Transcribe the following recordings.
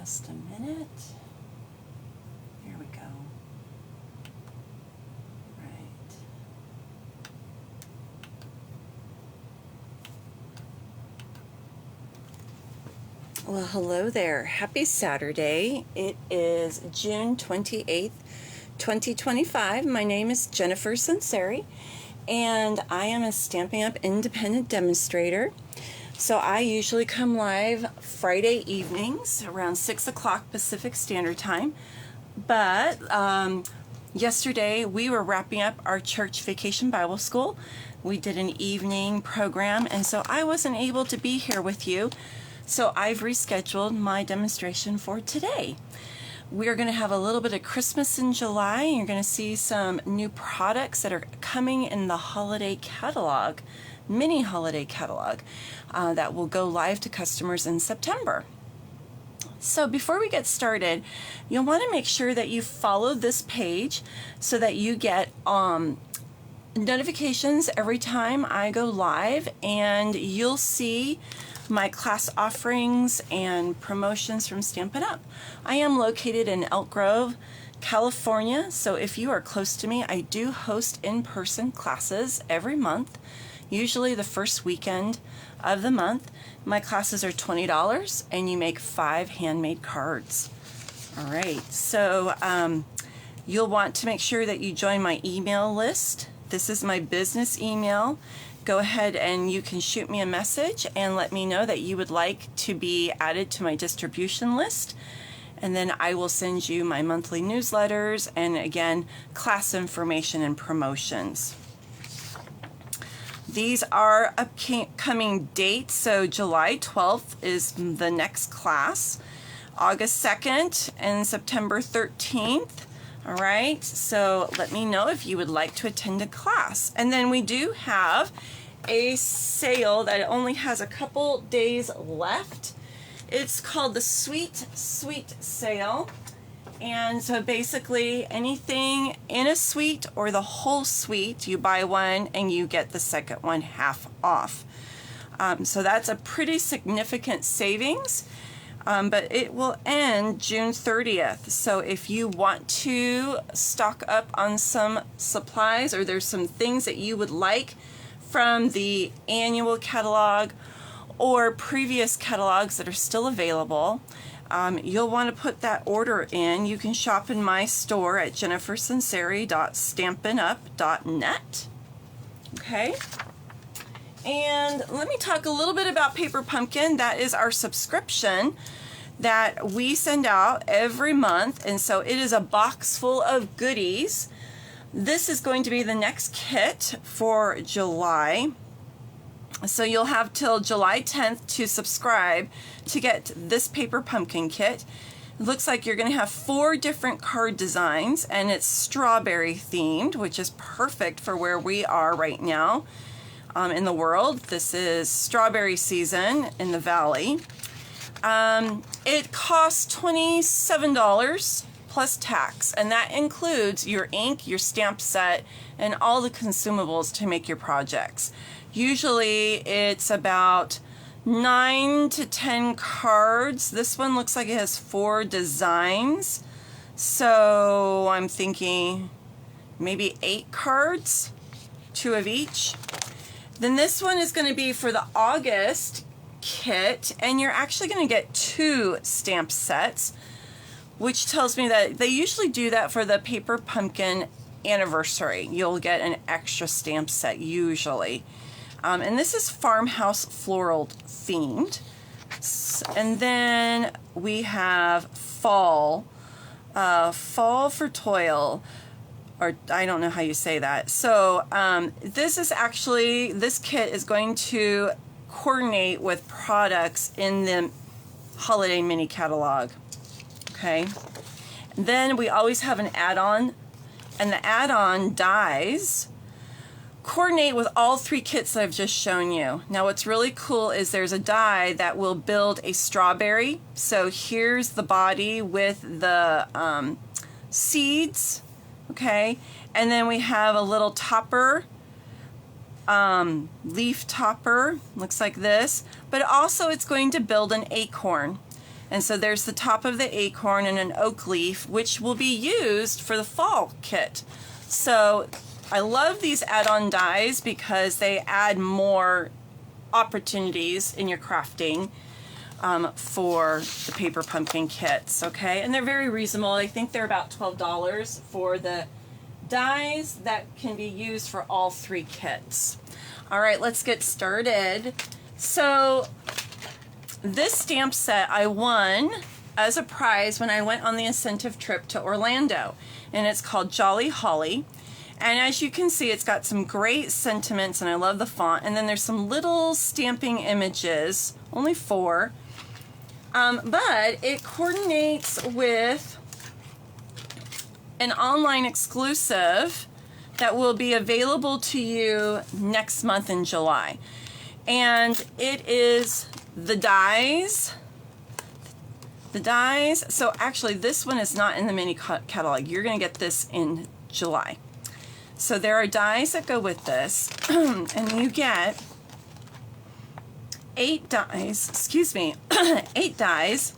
Just a minute. Here we go. Right. Well, hello there. Happy Saturday. It is June 28th, 2025. My name is Jennifer Sunseri, and I am a Stampin' Up! Independent demonstrator. So I usually come live Friday evenings around 6 o'clock Pacific Standard Time. But yesterday we were wrapping up our church vacation Bible school. We did an evening program, and so I wasn't able to be here with you. So I've rescheduled my demonstration for today. We're going to have a little bit of Christmas in July. You're going to see some new products that are coming in the holiday catalog, mini holiday catalog, that will go live to customers in September. So before we get started, you'll want to make sure that you follow this page so that you get notifications every time I go live, and you'll see my class offerings and promotions from Stampin' Up! I am located in Elk Grove, California, so if you are close to me, I do host in-person classes every month, usually the first weekend of the month. My classes are $20 and you make 5 handmade cards. All right, so you'll want to make sure that you join my email list. This is my business email. Go ahead and you can shoot me a message and let me know that you would like to be added to my distribution list. And then I will send you my monthly newsletters and, again, class information and promotions. These are upcoming dates. So July 12th is the next class, August 2nd and September 13th. All right, so let me know if you would like to attend a class. And then we do have a sale that only has a couple days left. It's called the Sweet Sale. And so basically anything in a suite or the whole suite, you buy one and you get the second one half off. So that's a pretty significant savings. But it will end June 30th. So if you want to stock up on some supplies, or there's some things that you would like from the annual catalog or previous catalogs that are still available, you'll want to put that order in. You can shop in my store at jennifersunseri.stampinup.net. Okay. And let me talk a little bit about Paper Pumpkin. That is our subscription that we send out every month, and so it is a box full of goodies. This is going to be the next kit for July. So you'll have till July 10th to subscribe to get this Paper Pumpkin kit. It looks like you're going to have 4 different card designs, and it's strawberry themed, which is perfect for where we are right now. In the world. This is strawberry season in the valley. It costs $27 plus tax, and that includes your ink, your stamp set, and all the consumables to make your projects. Usually it's about 9 to 10 cards. This one looks like it has 4 designs, so I'm thinking maybe 8 cards, 2 of each. Then this one is going to be for the August kit, and you're actually going to get 2 stamp sets, which tells me that they usually do that for the Paper Pumpkin anniversary. You'll get an extra stamp set usually. And this is farmhouse floral themed. And then we have fall for toil. Or I don't know how you say that. So this kit is going to coordinate with products in the holiday mini catalog. Okay. And then we always have an add-on, and the add-on dies coordinate with all 3 kits that I've just shown you. Now what's really cool is there's a die that will build a strawberry. So here's the body with the seeds. Okay, and then we have a little topper, leaf topper, looks like this, but also it's going to build an acorn. And so there's the top of the acorn and an oak leaf, which will be used for the fall kit. So I love these add-on dies because they add more opportunities in your crafting for the paper pumpkin kits, okay? And they're very reasonable. I think they're about $12 for the dies that can be used for all 3 kits. All right, let's get started. So this stamp set I won as a prize when I went on the incentive trip to Orlando, and it's called Jolly Holly. And as you can see, it's got some great sentiments, and I love the font. And then there's some little stamping images, only 4. But it coordinates with an online exclusive that will be available to you next month in July. And it is the dies. The dies. So actually, this one is not in the mini catalog. You're going to get this in July. So there are dies that go with this, and you get 8 dies, excuse me, 8 dies.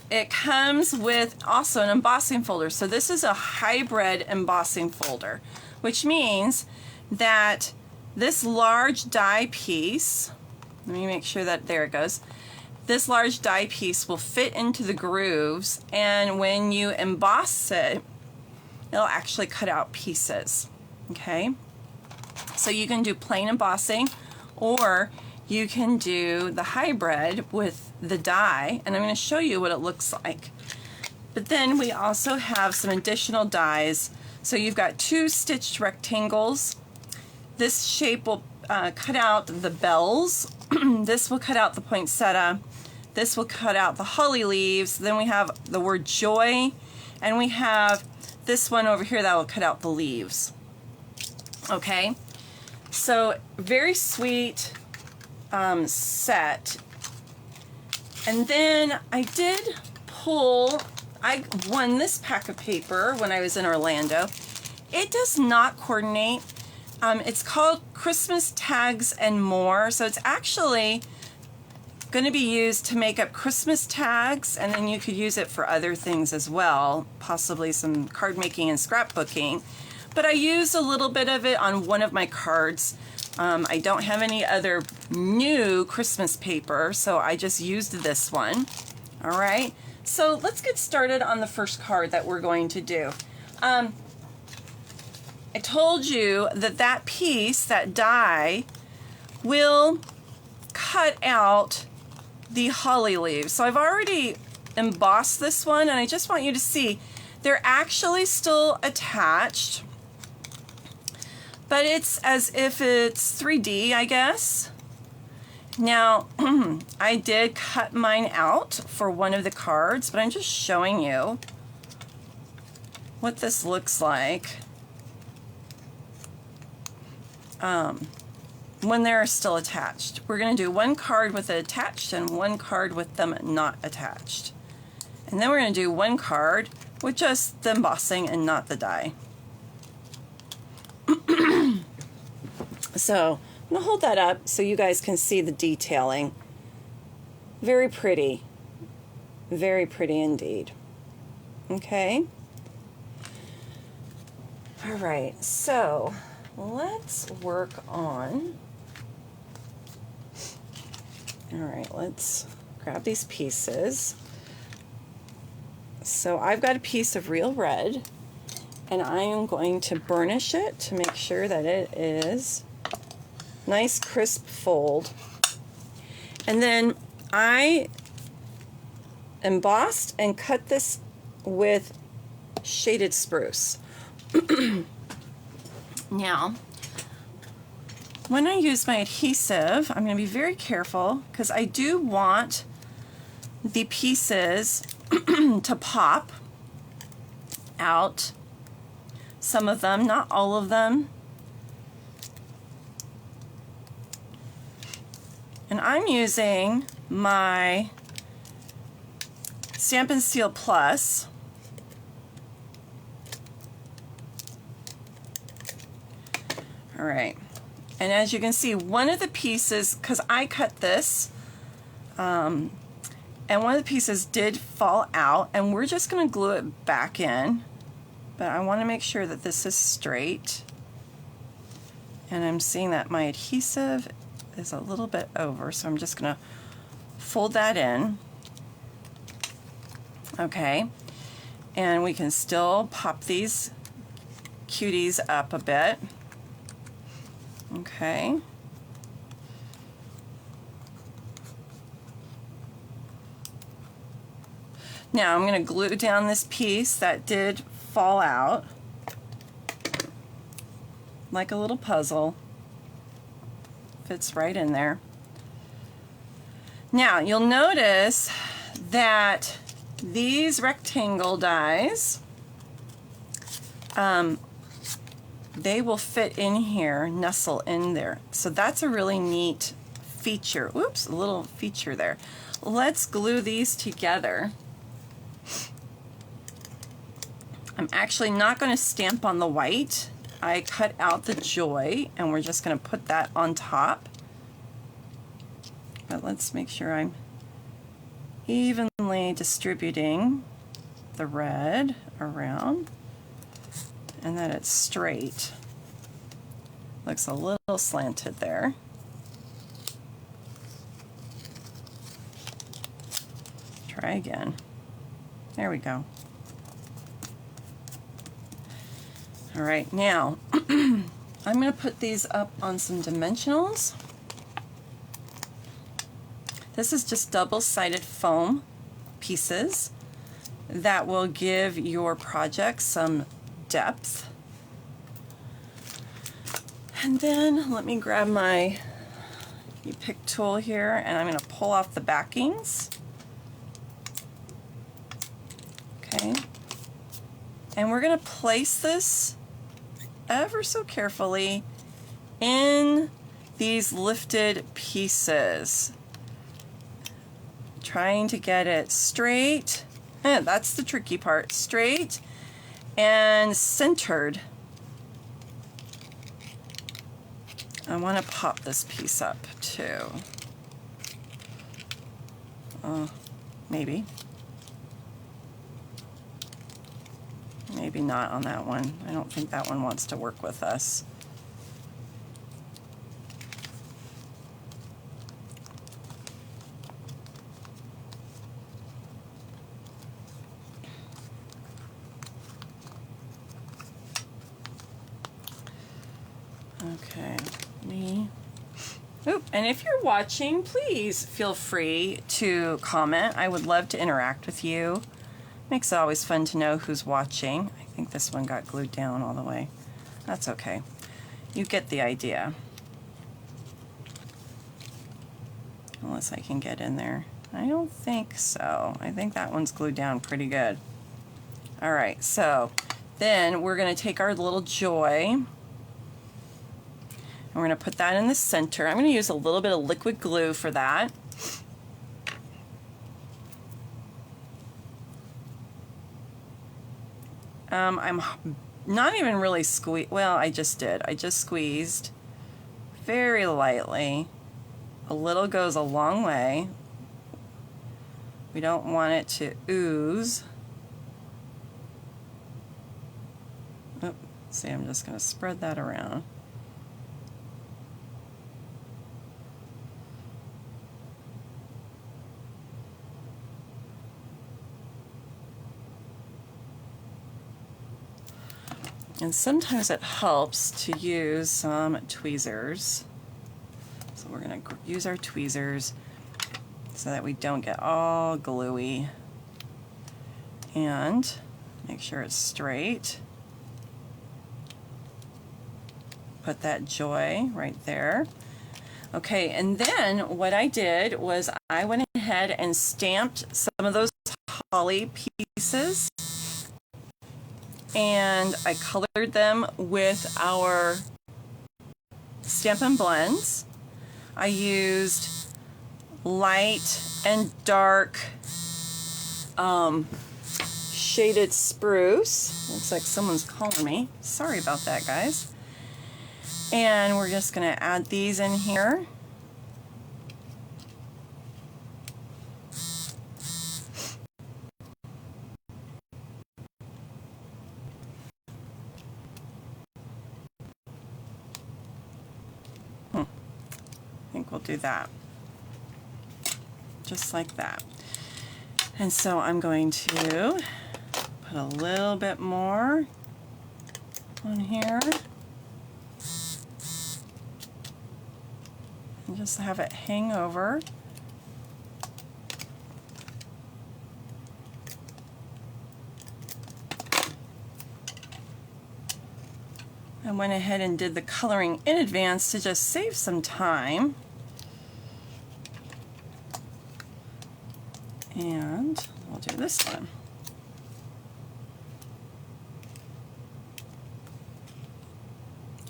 It comes with also an embossing folder. So this is a hybrid embossing folder, which means that this large die piece, let me make sure that, there it goes. This large die piece will fit into the grooves, and when you emboss it, it'll actually cut out pieces, okay? So you can do plain embossing, or you can do the hybrid with the die, and I'm going to show you what it looks like. But then we also have some additional dies. So you've got 2 stitched rectangles. This shape will cut out the bells. This will cut out the poinsettia. This will cut out the holly leaves. Then we have the word joy, and we have this one over here that will cut out the leaves. Okay, so very sweet set. And then I won this pack of paper when I was in Orlando. It does not coordinate. It's called Christmas Tags and More. So it's actually going to be used to make up Christmas tags, and then you could use it for other things as well, possibly some card making and scrapbooking. But I used a little bit of it on one of my cards. I don't have any other new Christmas paper, so I just used this one. All right, so let's get started on the first card that we're going to do. I told you that that piece, that die, will cut out the holly leaves. So I've already embossed this one, and I just want you to see they're actually still attached, but it's as if it's 3D, I guess. Now, I did cut mine out for one of the cards, but I'm just showing you what this looks like when they're still attached. We're going to do one card with it attached and one card with them not attached. And then we're going to do one card with just the embossing and not the die. So I'm going to hold that up so you guys can see the detailing. Very pretty. Very pretty indeed. Okay. All right, so let's work on, all right, let's grab these pieces. So I've got a piece of real red, and I am going to burnish it to make sure that it is nice crisp fold. And then I embossed and cut this with shaded spruce. Now, when I use my adhesive, I'm going to be very careful because I do want the pieces to pop out. Some of them, not all of them. And I'm using my Stampin' Seal Plus. All right, and as you can see, one of the pieces, because I cut this And one of the pieces did fall out, and we're just going to glue it back in. But I want to make sure that this is straight. And I'm seeing that my adhesive is a little bit over, so I'm just going to fold that in. Okay. And we can still pop these cuties up a bit. Okay. Now I'm going to glue down this piece that did fall out like a little puzzle. Fits right in there. Now you'll notice that these rectangle dies, they will fit in here, nestle in there. So that's a really neat feature. Oops, a little feature there. Let's glue these together. I'm actually not going to stamp on the white. I cut out the joy, and we're just going to put that on top. But let's make sure I'm evenly distributing the red around and that it's straight. Looks a little slanted there. Try again. There we go. All right, now I'm going to put these up on some dimensionals. This is just double-sided foam pieces that will give your project some depth. And then let me grab my pick tool here, and I'm going to pull off the backings. Okay. And we're going to place this ever so carefully in these lifted pieces. Trying to get it straight. That's the tricky part. Straight and centered. I want to pop this piece up too. Maybe. Maybe not on that one. I don't think that one wants to work with us. Okay, and if you're watching, please feel free to comment. I would love to interact with you. Makes it always fun to know who's watching. I think this one got glued down all the way. That's okay. You get the idea. Unless I can get in there. I don't think so. I think that one's glued down pretty good. All right, so then we're going to take our little joy. And we're going to put that in the center. I'm going to use a little bit of liquid glue for that. I'm not even really well, I just did. I just squeezed very lightly. A little goes a long way. We don't want it to ooze. Oh, see, I'm just going to spread that around. And sometimes it helps to use some tweezers. So we're going to use our tweezers so that we don't get all gluey. And make sure it's straight. Put that joy right there. Okay, and then what I did was I went ahead and stamped some of those holly pieces. And I colored them with our Stampin' blends. I used light and dark shaded spruce. Looks like someone's calling me. Sorry about that, guys. And we're just going to add these in here. I think we'll do that. Just like that. And so I'm going to put a little bit more on here. And just have it hang over. I went ahead and did the coloring in advance to just save some time. And we'll do this one.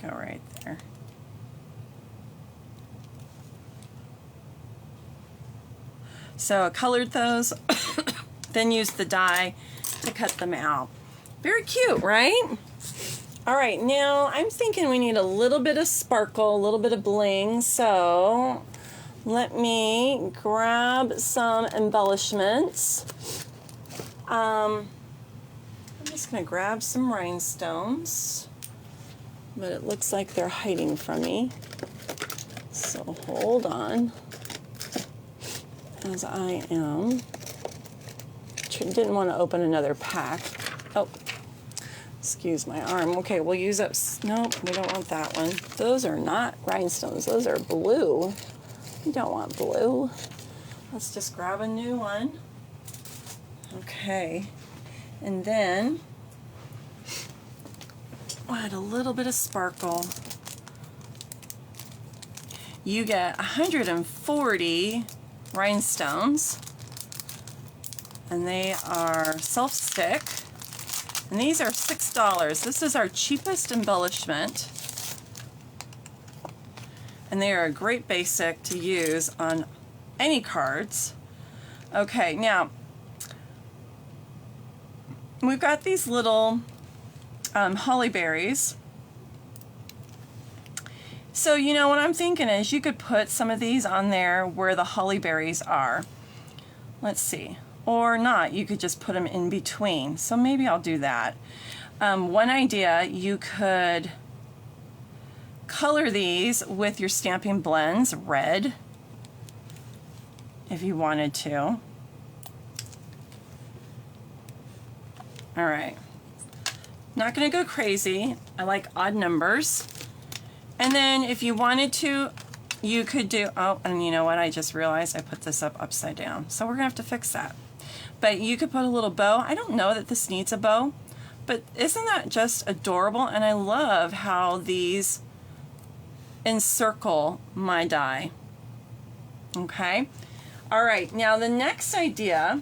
Go right there. So I colored those, then used the die to cut them out. Very cute, right? All right, now I'm thinking we need a little bit of sparkle, a little bit of bling, so let me grab some embellishments. I'm just going to grab some rhinestones, but it looks like they're hiding from me, so hold on, as I am. Didn't want to open another pack. Oh. Excuse my arm. Okay, we'll use up, nope, we don't want that one. Those are not rhinestones, those are blue. We don't want blue. Let's just grab a new one. Okay, and then we'll add a little bit of sparkle. You get 140 rhinestones, and they are self-stick. And these are $6. This is our cheapest embellishment. And they are a great basic to use on any cards. Okay, now, we've got these little holly berries. So, you know, what I'm thinking is you could put some of these on there where the holly berries are. Let's see. Or not, you could just put them in between. So maybe I'll do that. One idea, you could color these with your Stampin' blends red, if you wanted to. All right. Not gonna go crazy. I like odd numbers. And then if you wanted to, you could do, oh, and you know what? I just realized I put this up upside down. So we're gonna have to fix that. But you could put a little bow. I don't know that this needs a bow, but isn't that just adorable? And I love how these encircle my die. Okay. All right. Now the next idea,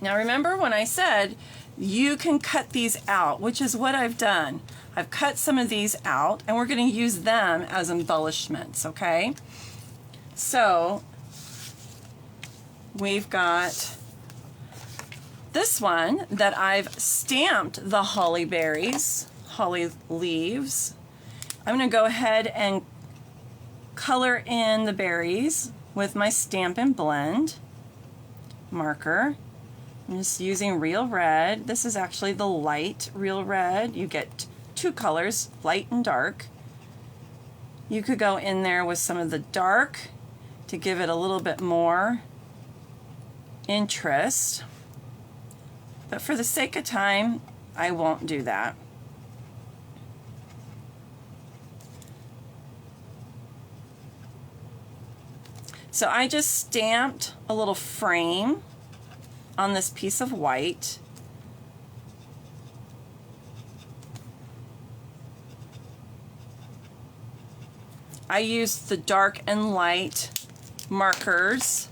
now remember when I said you can cut these out, which is what I've done. I've cut some of these out and we're going to use them as embellishments. Okay. So we've got this one that I've stamped the holly berries, holly leaves. I'm going to go ahead and color in the berries with my Stampin' blend marker. I'm just using real red. This is actually the light real red. You get two colors, light and dark. You could go in there with some of the dark to give it a little bit more interest. But for the sake of time, I won't do that. So I just stamped a little frame on this piece of white. I used the dark and light markers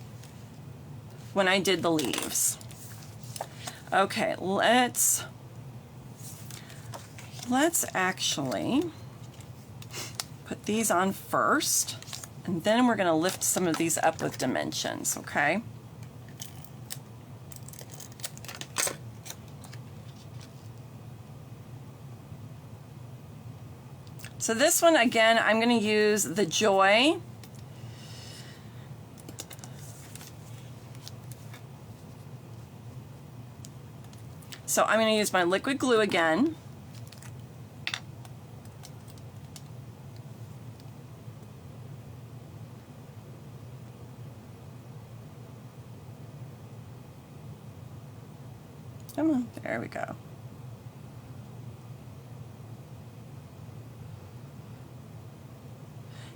when I did the leaves. Okay, let's actually put these on first, and then we're going to lift some of these up with dimensions, okay? So this one, again, I'm going to use the Joy. So I'm going to use my liquid glue again. Come on, there we go.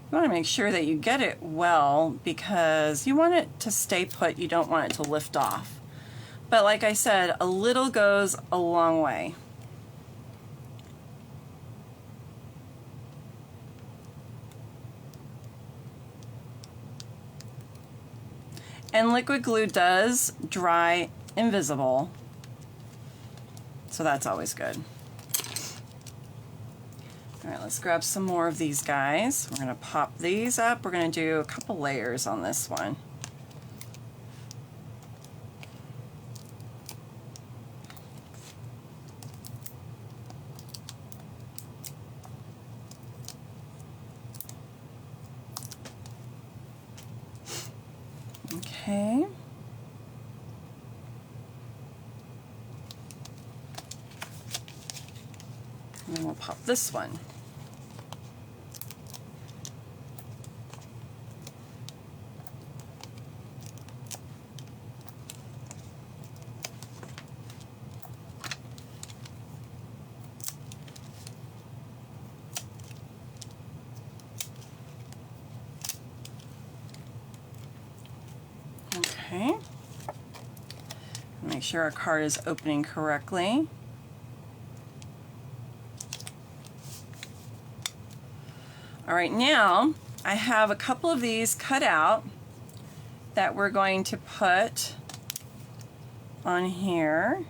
You want to make sure that you get it well because you want it to stay put, you don't want it to lift off. But like I said, a little goes a long way. And liquid glue does dry invisible, so that's always good. All right, let's grab some more of these guys. We're gonna pop these up. We're gonna do a couple layers on this one. Okay. And then we'll pop this one. Okay. Make sure our card is opening correctly. All right, now I have a couple of these cut out that we're going to put on here.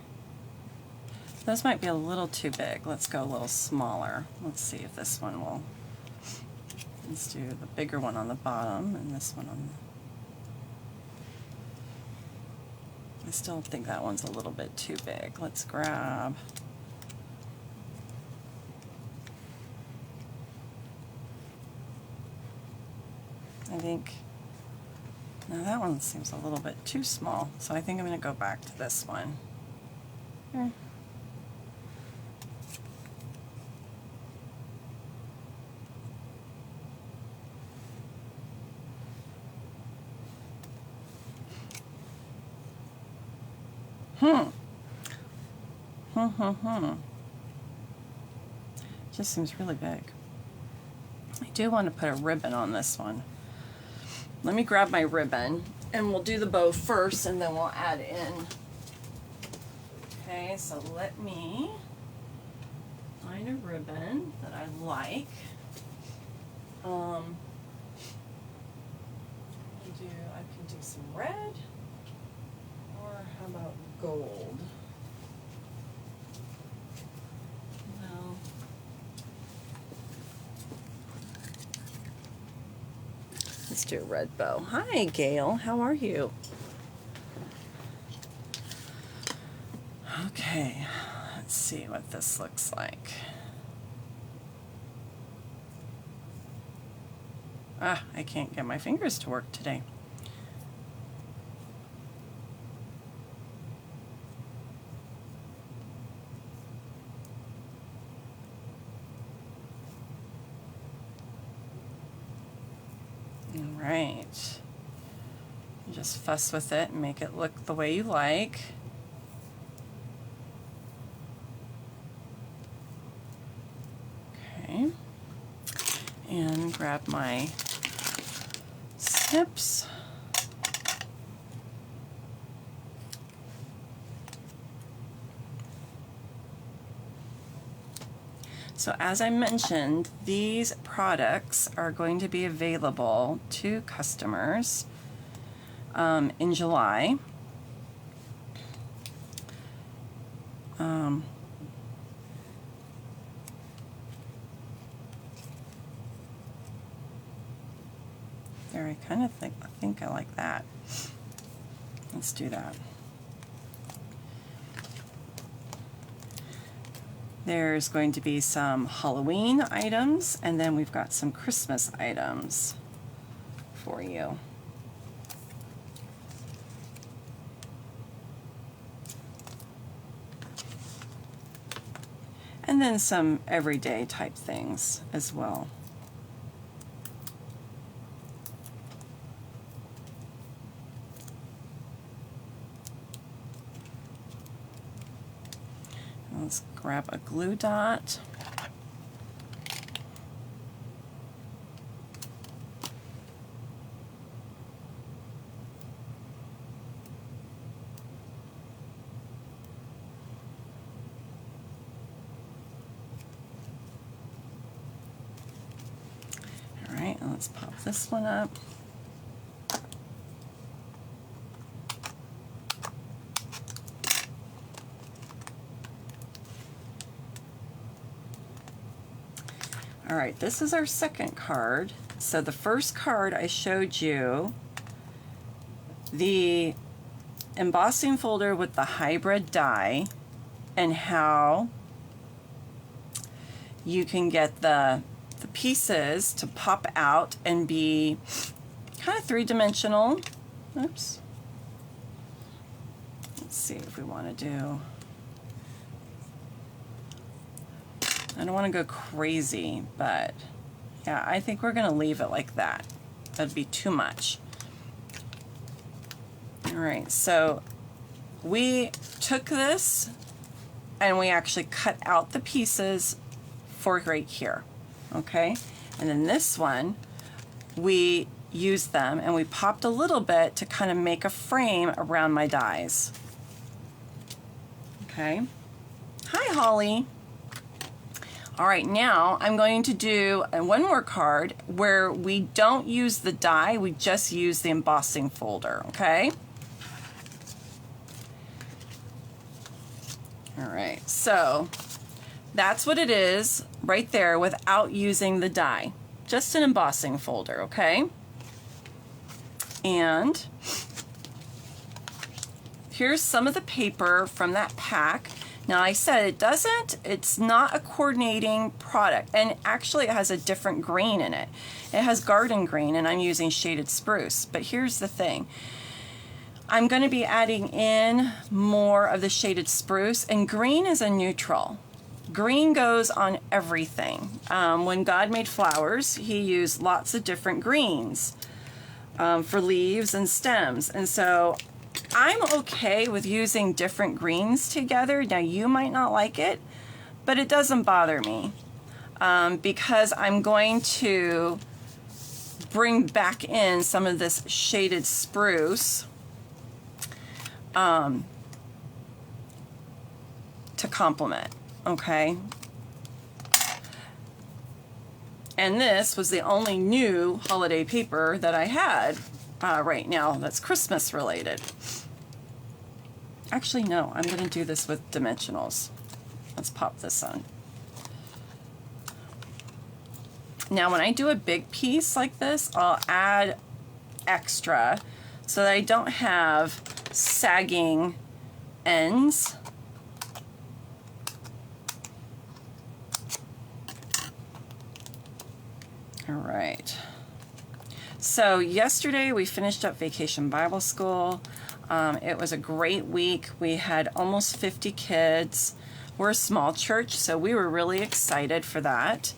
Those might be a little too big. Let's go a little smaller. Let's see if this one will. Let's do the bigger one on the bottom and this one on the... I still think that one's a little bit too big. Let's grab... I think... No, that one seems a little bit too small, so I think I'm going to go back to this one. Here. Just seems really big. I do want to put a ribbon on this one. Let me grab my ribbon and we'll do the bow first and then we'll add in. Okay, so let me find a ribbon that I like. I can do some red, or how about gold? No. Let's do a red bow. Hi, Gail. How are you? Okay, let's see what this looks like. Ah, I can't get my fingers to work today. All right. Just fuss with it and make it look the way you like. Okay. And grab my snips. So as I mentioned, these products are going to be available to customers in July. There, I kind of think I like that. Let's do that. There's going to be some Halloween items, and then we've got some Christmas items for you. And then some everyday type things as well. Let's grab a glue dot. All right, let's pop this one up. All right, this is our second card. So the first card I showed you the embossing folder with the hybrid die and how you can get the pieces to pop out and be kind of three-dimensional. Oops. Let's see if we want to do... I don't want to go crazy, but yeah, I think we're going to leave it like that. That'd be too much. All right, so we took this and we actually cut out the pieces for right here, okay? And then this one, we used them and we popped a little bit to kind of make a frame around my dies. Okay. Hi, Holly. All right, now I'm going to do one more card where we don't use the die, we just use the embossing folder, okay? All right, so that's what it is right there without using the die. Just an embossing folder, okay? And here's some of the paper from that pack. Now I said it's not a coordinating product, and actually it has a different green in it. It has garden green and I'm using shaded spruce, but here's the thing. I'm going to be adding in more of the shaded spruce, and green is a neutral. Green goes on everything. When God made flowers, he used lots of different greens for leaves and stems, and so I'm okay with using different greens together. Now you might not like it, but it doesn't bother me because I'm going to bring back in some of this shaded spruce to complement, okay? And this was the only new holiday paper that I had right now that's Christmas related. Actually, no, I'm going to do this with dimensionals. Let's pop this on. Now, when I do a big piece like this, I'll add extra so that I don't have sagging ends. All right. So yesterday we finished up Vacation Bible School. It was a great week. We had almost 50 kids. We're a small church, so we were really excited for that.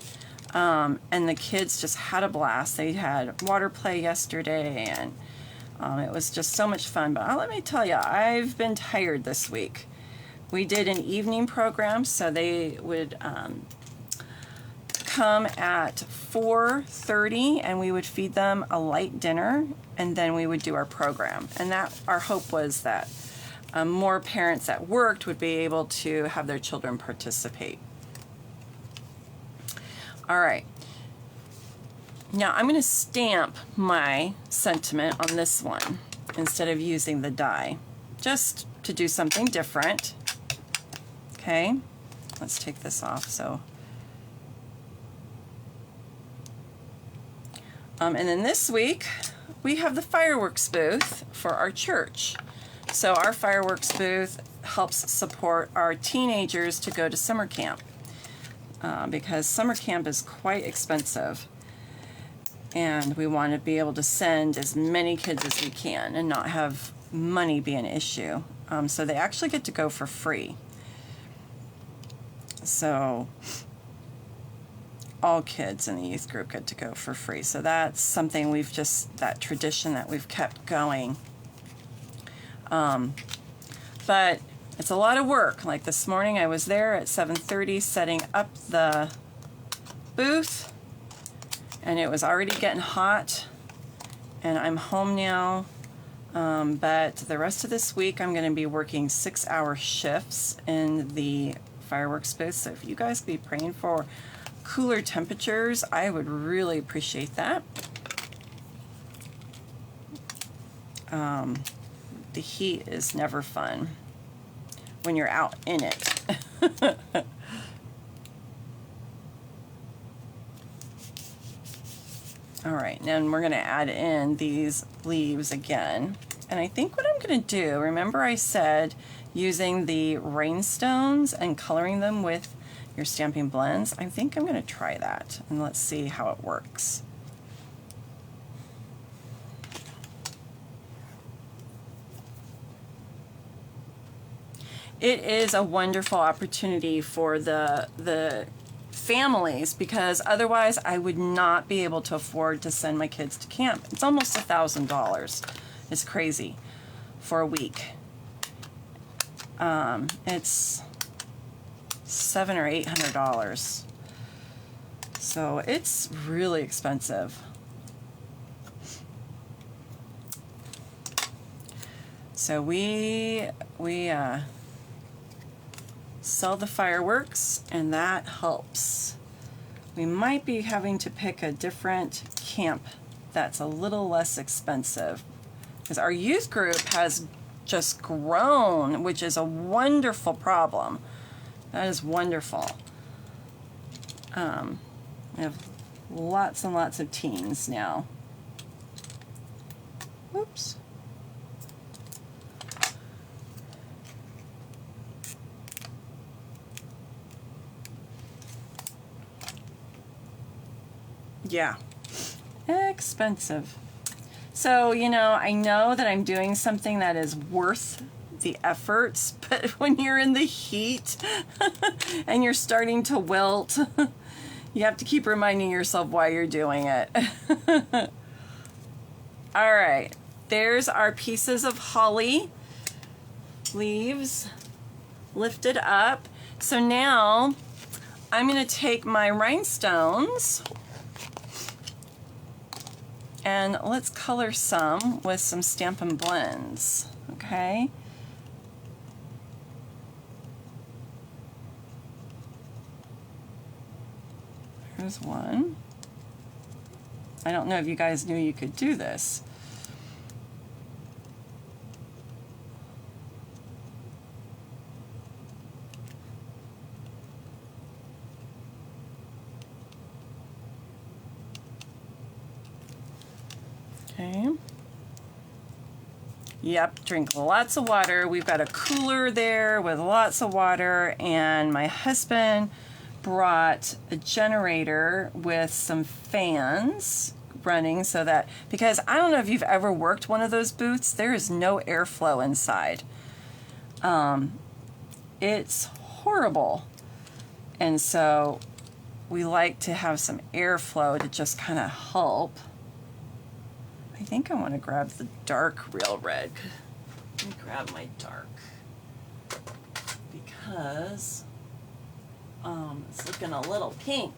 And the kids just had a blast. They had water play yesterday, and it was just so much fun. But let me tell you, I've been tired this week. We did an evening program, so they would come at 4:30 and we would feed them a light dinner, and then we would do our program. And that our hope was that more parents that worked would be able to have their children participate. All right. Now I'm going to stamp my sentiment on this one instead of using the die, just to do something different. Okay, let's take this off. And then this week we have the fireworks booth for our church. So our fireworks booth helps support our teenagers to go to summer camp because summer camp is quite expensive. And we want to be able to send as many kids as we can and not have money be an issue. So they actually get to go for free. So all kids in the youth group get to go for free. So that's something that tradition that we've kept going. But it's a lot of work. Like this morning I was there at 7:30 setting up the booth, and it was already getting hot, and I'm home now. But the rest of this week I'm going to be working 6-hour shifts in the fireworks booth. So if you guys could be praying for cooler temperatures, I would really appreciate that. The heat is never fun when you're out in it. All right, now we're going to add in these leaves again. And I think what I'm going to do, remember I said using the rhinestones and coloring them with your Stampin' blends? I think I'm going to try that, and let's see how it works. It is a wonderful opportunity for the families, because otherwise I would not be able to afford to send my kids to camp. It's almost $1,000. It's crazy for a week. It's $700 or $800. So it's really expensive. So we sell the fireworks, and that helps. We might be having to pick a different camp that's a little less expensive, because our youth group has just grown, which is a wonderful problem. That is wonderful. We have lots and lots of teens now. Oops. Yeah, expensive. So, you know, I know that I'm doing something that is worth the efforts, but when you're in the heat and you're starting to wilt, you have to keep reminding yourself why you're doing it. All right, there's our pieces of holly leaves lifted up. So now I'm going to take my rhinestones and let's color some with some Stampin' blends, okay? Here's one. I don't know if you guys knew you could do this. Okay. Yep, drink lots of water. We've got a cooler there with lots of water, and my husband brought a generator with some fans running so that, because I don't know if you've ever worked one of those booths, there is no airflow inside. It's horrible. And so we like to have some airflow to just kind of help. I think I want to grab the dark real red. Let me grab my dark, because it's looking a little pink.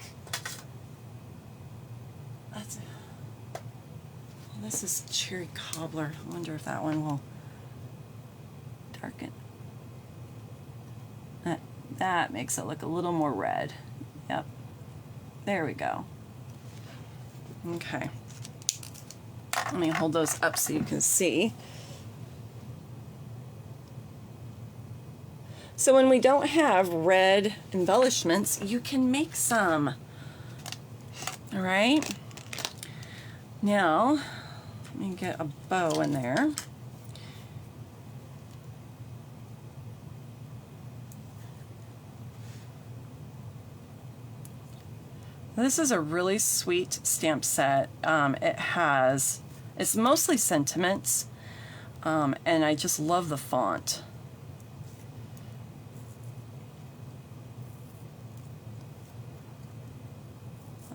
That's well, this is cherry cobbler. I wonder if that one will darken. That makes it look a little more red. Yep. There we go. Okay. Let me hold those up so you can see. So when we don't have red embellishments, you can make some. All right. Now, let me get a bow in there. This is a really sweet stamp set. It's mostly sentiments, and I just love the font.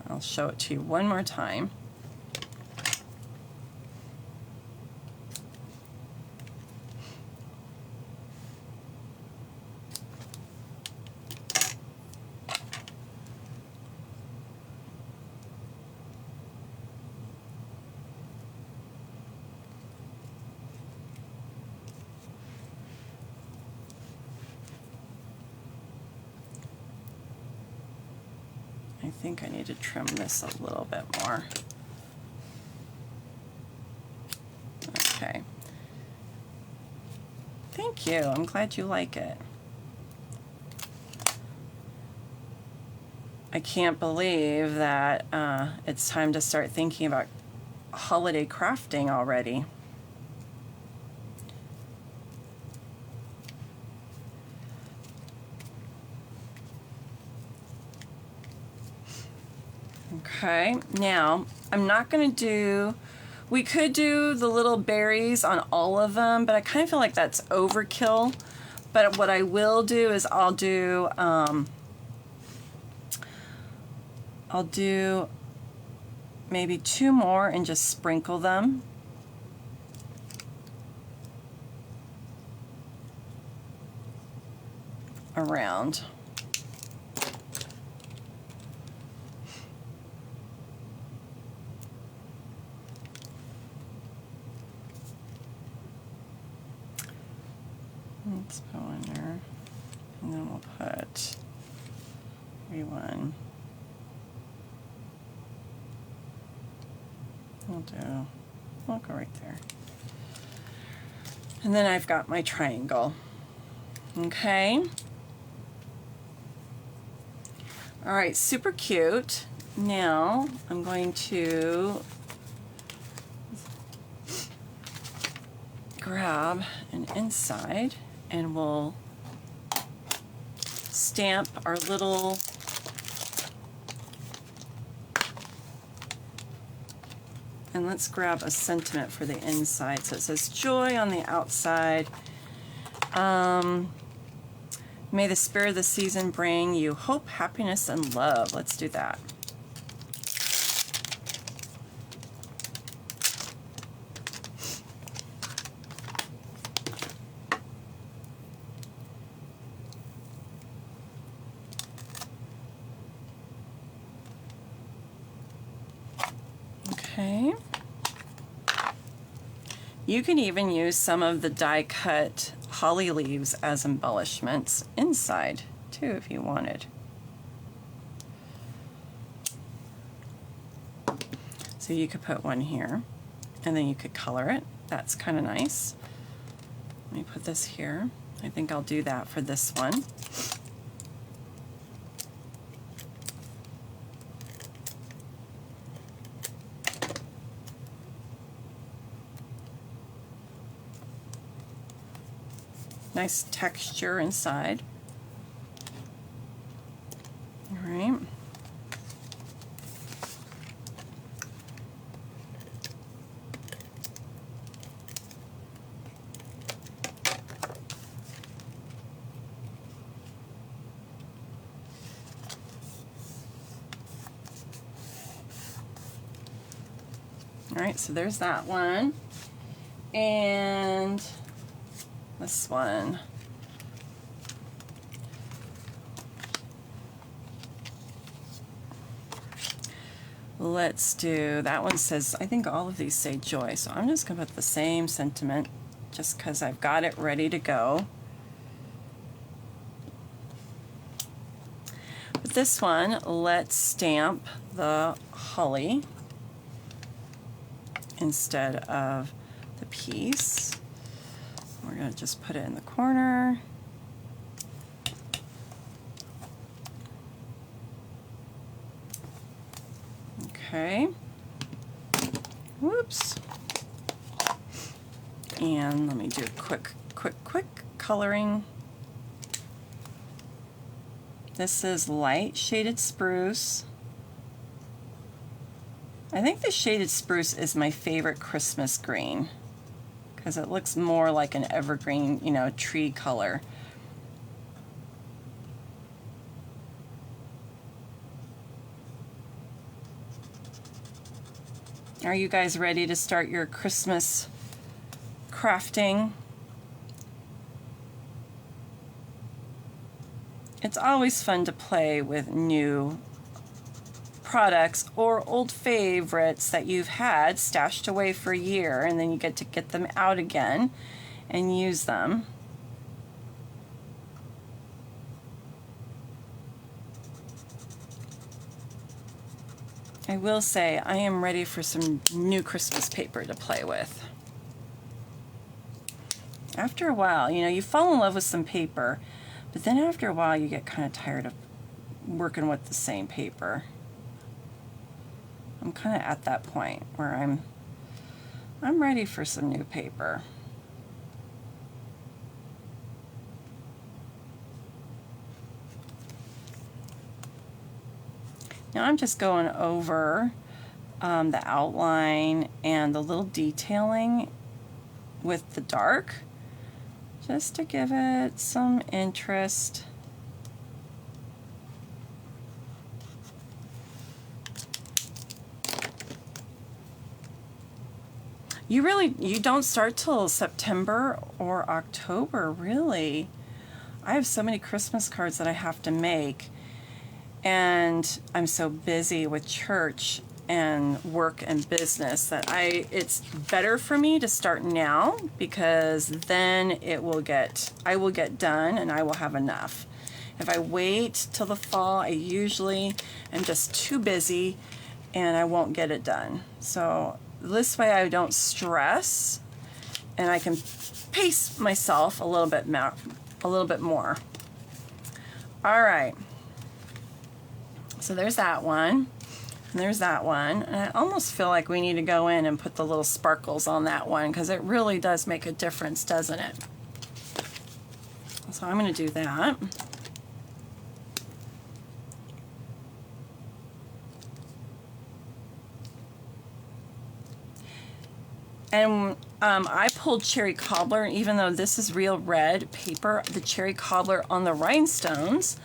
I'll show it to you one more time. think I need to trim this a little bit more. Okay. Thank you. I'm glad you like it. I can't believe that it's time to start thinking about holiday crafting already. Okay, now I'm not going to do, we could do the little berries on all of them, but I kind of feel like that's overkill. But what I will do is I'll do maybe 2 more and just sprinkle them. Around. Let's put one there, and then we'll put 1. We'll go right there. And then I've got my triangle. Okay. All right, super cute. Now I'm going to grab an inside and we'll stamp our little and let's grab a sentiment for the inside. So it says joy on the outside. May the spirit of the season bring you hope, happiness, and love. Let's do that. Okay. You can even use some of the die cut holly leaves as embellishments inside too if you wanted. So you could put one here and then you could color it. That's kind of nice. Let me put this here. I think I'll do that for this one. Nice texture inside. All right. All right, so there's that one. And this one. Let's do, that one says, I think all of these say joy, so I'm just going to put the same sentiment just because I've got it ready to go. But this one, let's stamp the holly instead of the piece. We're going to just put it in the corner. Okay. Whoops. And let me do a quick coloring. This is light shaded spruce. I think the shaded spruce is my favorite Christmas green because it looks more like an evergreen, you know, tree color. Are you guys ready to start your Christmas crafting? It's always fun to play with new products or old favorites that you've had stashed away for a year, and then you get to get them out again and use them. I will say I am ready for some new Christmas paper to play with. After a while, you know, you fall in love with some paper, but then after a while you get kind of tired of working with the same paper. I'm kind of at that point where I'm ready for some new paper. Now I'm just going over the outline and the little detailing with the dark, just to give it some interest. You don't start till September or October, really. I have so many Christmas cards that I have to make, and I'm so busy with church and work and business that it's better for me to start now, because then I will get done and I will have enough. If I wait till the fall, I usually am just too busy and I won't get it done. So this way I don't stress and I can pace myself a little bit more. All right. So there's that one. And there's that one. And I almost feel like we need to go in and put the little sparkles on that one, because it really does make a difference, doesn't it? So I'm going to do that. And I pulled cherry cobbler, even though this is real red paper, the cherry cobbler on the rhinestones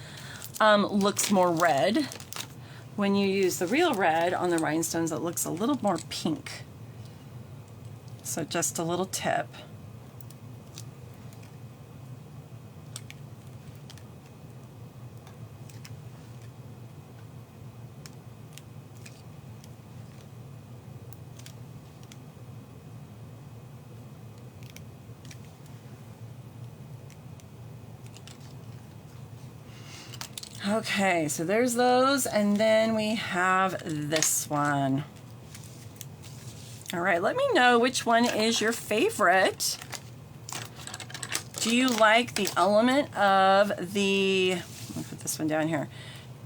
looks more red. When you use the real red on the rhinestones, it looks a little more pink. So just a little tip. Okay, so there's those, and then we have this one. All right, let me know which one is your favorite. Do you like the element of let me put this one down here,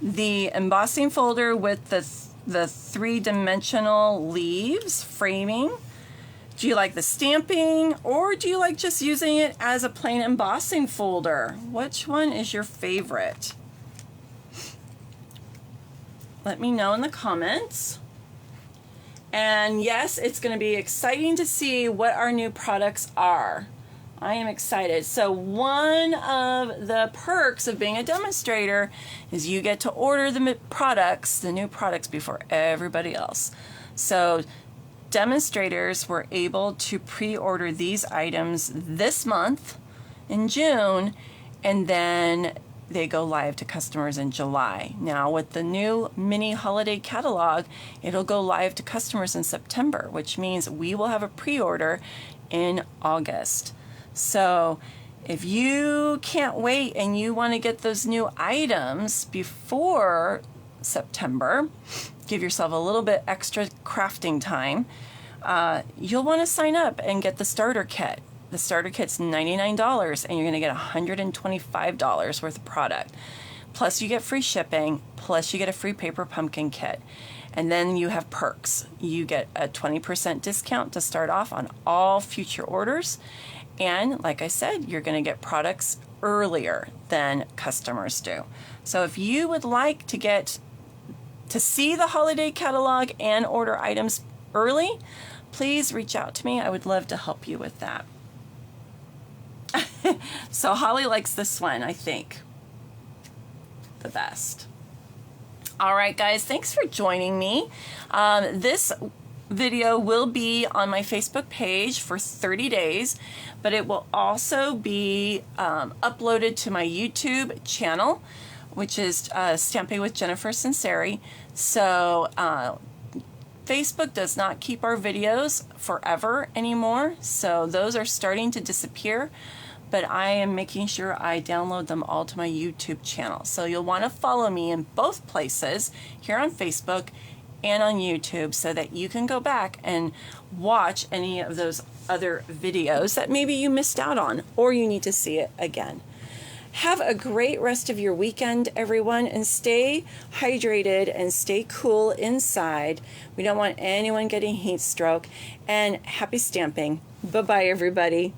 the embossing folder with the three-dimensional leaves framing? Do you like the stamping, or do you like just using it as a plain embossing folder? Which one is your favorite? Let me know in the comments. And yes, it's going to be exciting to see what our new products are. I am excited. So one of the perks of being a demonstrator is you get to order the new products before everybody else. So demonstrators were able to pre-order these items this month in June, and then they go live to customers in July. Now with the new mini holiday catalog, it'll go live to customers in September, which means we will have a pre-order in August. So if you can't wait and you want to get those new items before September, give yourself a little bit extra crafting time, you'll want to sign up and get the starter kit. The starter kit's $99, and you're going to get $125 worth of product. Plus you get free shipping, plus you get a free paper pumpkin kit. And then you have perks. You get a 20% discount to start off on all future orders. And like I said, you're going to get products earlier than customers do. So if you would like to see the holiday catalog and order items early, please reach out to me. I would love to help you with that. So Holly likes this one, I think, the best. All right, guys, thanks for joining me. This video will be on my Facebook page for 30 days, but it will also be uploaded to my YouTube channel, which is Stampin' with Jennifer Sinceri. So Facebook does not keep our videos forever anymore, so those are starting to disappear. But I am making sure I download them all to my YouTube channel. So you'll want to follow me in both places, here on Facebook and on YouTube so that you can go back and watch any of those other videos that maybe you missed out on or you need to see it again. Have a great rest of your weekend, everyone, and stay hydrated and stay cool inside. We don't want anyone getting heat stroke. And happy stamping. Bye-bye, everybody.